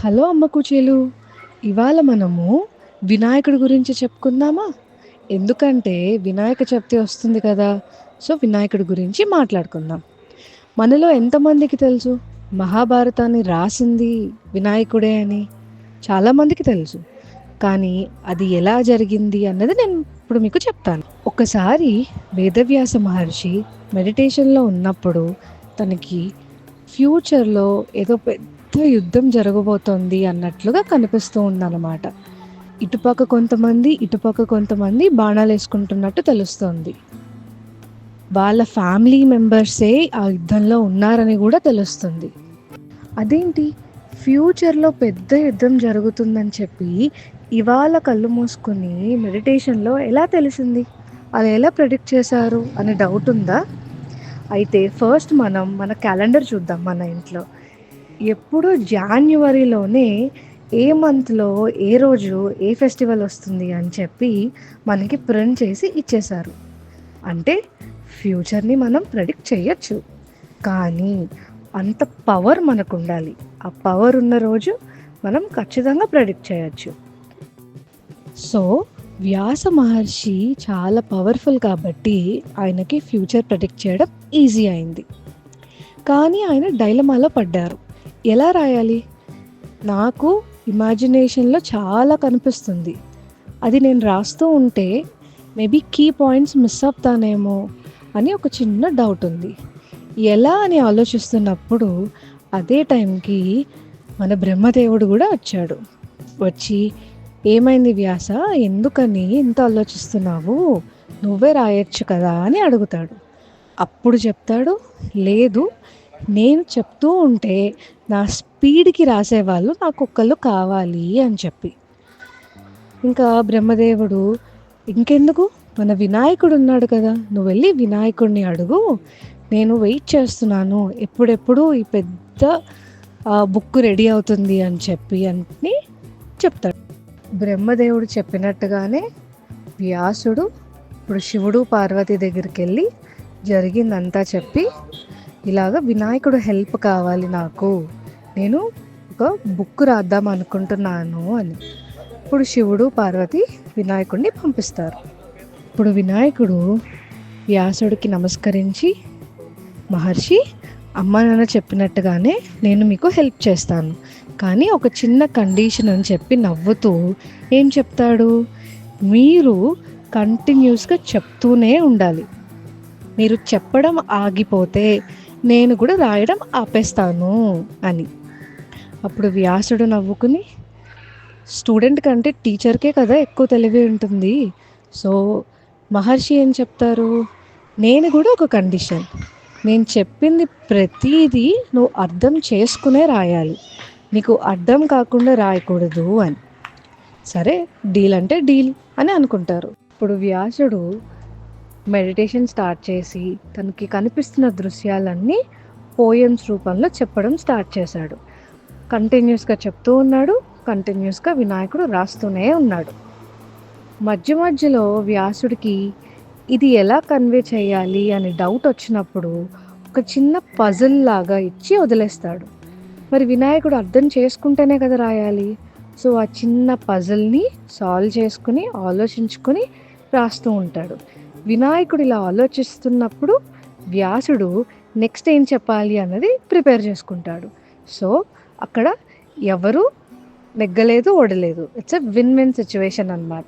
Hello అమ్మ కుచేలు. ఇవాళ మనము వినాయకుడి గురించి చెప్పుకుందామా? ఎందుకంటే వినాయక చవితి వస్తుంది కదా! సో, వినాయకుడి గురించి మాట్లాడుకుందాం. మనలో ఎంతమందికి తెలుసు మహాభారతాన్ని రాసింది వినాయకుడే అని? చాలామందికి తెలుసు. కానీ అది ఎలా జరిగింది అన్నది నేను ఇప్పుడు మీకు చెప్తాను. ఒకసారి వేదవ్యాస మహర్షి మెడిటేషన్‌లో ఉన్నప్పుడు తనకి ఫ్యూచర్‌లో ఏదో పెద్ద యుద్ధం జరగబోతోంది అన్నట్లుగా కనిపిస్తూ ఉందన్నమాట. ఇటుపక్క కొంతమంది బాణాలేసుకుంటున్నట్టు తెలుస్తోంది. వాళ్ళ ఫ్యామిలీ మెంబర్సే ఆ యుద్ధంలో ఉన్నారని గూడా తెలుస్తుంది. అదేంటి ఫ్యూచర్‌లో పెద్ద యుద్ధం జరుగుతుందని చెప్పి ఇవాళ కళ్ళు మూసుకొని మెడిటేషన్‌లో ఎలా తెలిసింది? అది ఎలా ప్రెడిక్ట్ చేశారు అనే డౌట్ ఉందా? అయితే ఫస్ట్ మనం మన క్యాలెండర్ చూద్దాం మన ఇంట్లో. ఎప్పుడు జాన్యువరిలోనే ఏ మంత్‌లో ఏ రోజు ఏ ఫెస్టివల్ వస్తుంది అని చెప్పి మనకి ప్రింట్ చేసి ఇచ్చేశారు. అంటే ఫ్యూచర్‌ని మనం ప్రెడిక్ట్ చేయొచ్చు. కానీ అంత పవర్ మనకుండాలి. ఆ పవర్ ఉన్న రోజు మనం ఖచ్చితంగా ప్రెడిక్ట్ చేయొచ్చు. సో, వ్యాస మహర్షి చాలా పవర్‌ఫుల్ కాబట్టి ఆయనకి ఫ్యూచర్ ప్రెడిక్ట్ చేయడం ఈజీ అయింది. కానీ ఆయన డైలమాలో పడ్డారు. ఎలా రాయాలి? నాకు ఇమాజినేషన్‌లో చాలా కనిపిస్తుంది. అది నేను రాస్తూ ఉంటే మేబీ కీ పాయింట్స్ మిస్ అవుతానేమో అని ఒక చిన్న డౌట్ ఉంది. ఎలా అని ఆలోచిస్తున్నప్పుడు అదే టైంకి మన బ్రహ్మదేవుడు కూడా వచ్చాడు. వచ్చి, "ఏమైంది వ్యాస? ఎందుకని ఇంత ఆలోచిస్తున్నావు? నువ్వే రాయొచ్చు కదా" అని అడుగుతాడు. అప్పుడు చెప్తాడు, "లేదు, నేను చెప్తూ ఉంటే నా స్పీడ్‌కి రాసేవాళ్ళు నాకొకళ్ళు కావాలి" అని చెప్పి. ఇంకా బ్రహ్మదేవుడు, "ఇంకెందుకు, మన వినాయకుడు ఉన్నాడు కదా, నువ్వు వెళ్ళి వినాయకుడిని అడుగు, నేను వెయిట్ చేస్తున్నాను ఎప్పుడెప్పుడు ఈ పెద్ద బుక్ రెడీ అవుతుంది అని చెప్పి" అని చెప్తాడు. బ్రహ్మదేవుడు చెప్పినట్టుగానే వ్యాసుడు ఇప్పుడు శివుడు పార్వతి దగ్గరికి వెళ్ళి జరిగిందంతా చెప్పి, ఇలాగ వినాయకుడు హెల్ప్ కావాలి నాకు, నేను ఒక బుక్ రాద్దాం అనుకుంటున్నాను అని. ఇప్పుడు శివుడు పార్వతి వినాయకుడిని పంపిస్తారు. ఇప్పుడు వినాయకుడు వ్యాసుడికి నమస్కరించి, "మహర్షి, అమ్మ నాన్న చెప్పినట్టుగానే నేను మీకు హెల్ప్ చేస్తాను. కానీ ఒక చిన్న కండిషన్" అని చెప్పి నవ్వుతూ ఏం చెప్తాడు? "మీరు కంటిన్యూస్గా చెప్తూనే ఉండాలి. మీరు చెప్పడం ఆగిపోతే నేను కూడా రాయడం ఆపేస్తాను" అని. అప్పుడు వ్యాసుడు నవ్వుకుని, "స్టూడెంట్ కంటే టీచర్కే కదా ఎక్కువ తెలివి ఉంటుంది. సో మహర్షి ఏం చెప్తారు? నేను కూడా ఒక కండిషన్. నేను చెప్పింది ప్రతిదీ నువ్వు అర్థం చేసుకునే రాయాలి. నీకు అర్థం కాకుండా రాయకూడదు" అని. సరే, డీల్ అంటే డీల్ అని అనుకుంటారు. ఇప్పుడు వ్యాసుడు మెడిటేషన్ స్టార్ట్ చేసి తనకి కనిపిస్తున్న దృశ్యాలన్నీ పోయమ్స్ రూపంలో చెప్పడం స్టార్ట్ చేశాడు. కంటిన్యూస్గా చెప్తూ ఉన్నాడు, కంటిన్యూస్గా వినాయకుడు రాస్తూనే ఉన్నాడు. మధ్యలో వ్యాసుడికి ఇది ఎలా కన్వే చేయాలి అని డౌట్ వచ్చినప్పుడు ఒక చిన్న పజిల్ లాగా ఇచ్చి వదిలేస్తాడు. మరి వినాయకుడు అర్థం చేసుకుంటేనే కదా రాయాలి. సో ఆ చిన్న పజిల్ని సాల్వ్ చేసుకుని ఆలోచించుకొని రాస్తూ ఉంటాడు. వినాయకుడు ఇలా ఆలోచిస్తున్నప్పుడు వ్యాసుడు నెక్స్ట్ ఏం చెప్పాలి అన్నది ప్రిపేర్ చేసుకుంటాడు. సో అక్కడ ఎవరు నెగ్గలేదు, ఓడలేదు. It's a win win situation అన్నమాట.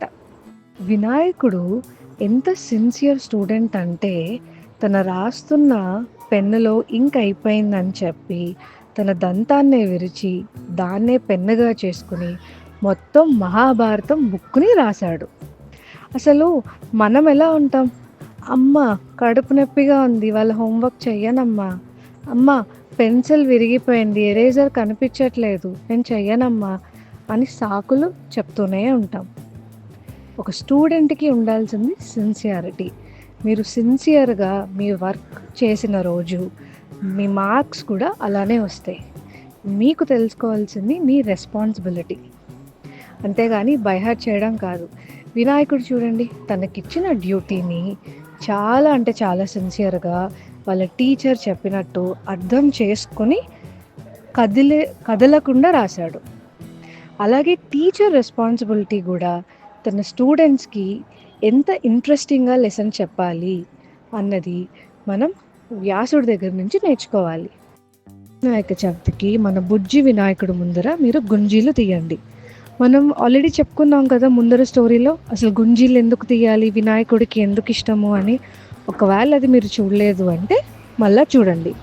వినాయకుడు ఎంత సిన్సియర్ స్టూడెంట్ అంటే తన రాస్తున్న పెన్నులో ఇంక్ అయిపోయిందని చెప్పి తన దంతాన్నే విరిచి దాన్నే పెన్నుగా చేసుకుని మొత్తం మహాభారతం బుక్ని రాశాడు. అసలు మనం ఎలా ఉంటాం? "అమ్మ, కడుపు నొప్పిగా ఉంది, వాళ్ళ హోంవర్క్ చెయ్యనమ్మా. అమ్మ, పెన్సిల్ విరిగిపోయింది, ఎరేజర్ కనిపించట్లేదు, నేను చెయ్యనమ్మా" అని సాకులు చెప్తూనే ఉంటాం. ఒక స్టూడెంట్కి ఉండాల్సింది సిన్సియారిటీ. మీరు సిన్సియర్గా మీ వర్క్ చేసిన రోజు మీ మార్క్స్ కూడా అలానే వస్తాయి. మీకు తెలుసుకోవాల్సింది మీ రెస్పాన్సిబిలిటీ, అంతేగాని బైహార్ట్ చేయడం కాదు. వినాయకుడు చూడండి, తనకిచ్చిన డ్యూటీని చాలా అంటే చాలా సిన్సియర్గా వాళ్ళ టీచర్ చెప్పినట్టు అర్థం చేసుకొని కదలకుండా రాశాడు. అలాగే టీచర్ రెస్పాన్సిబిలిటీ కూడా తన స్టూడెంట్స్కి ఎంత ఇంట్రెస్టింగ్గా లెసన్ చెప్పాలి అన్నది మనం వ్యాసుడి దగ్గర నుంచి నేర్చుకోవాలి. వినాయక చవితికి మన బుజ్జి వినాయకుడు ముందర మీరు గుంజీలు తీయండి. మనం ఆల్రెడీ చెప్పుకున్నాం కదా ముందర స్టోరీలో, అసలు గుంజీలు ఎందుకు తీయాలి, వినాయకుడికి ఎందుకు ఇష్టము అని. ఒకవేళ అది మీరు చూడలేదు అంటే మళ్ళీ చూడండి.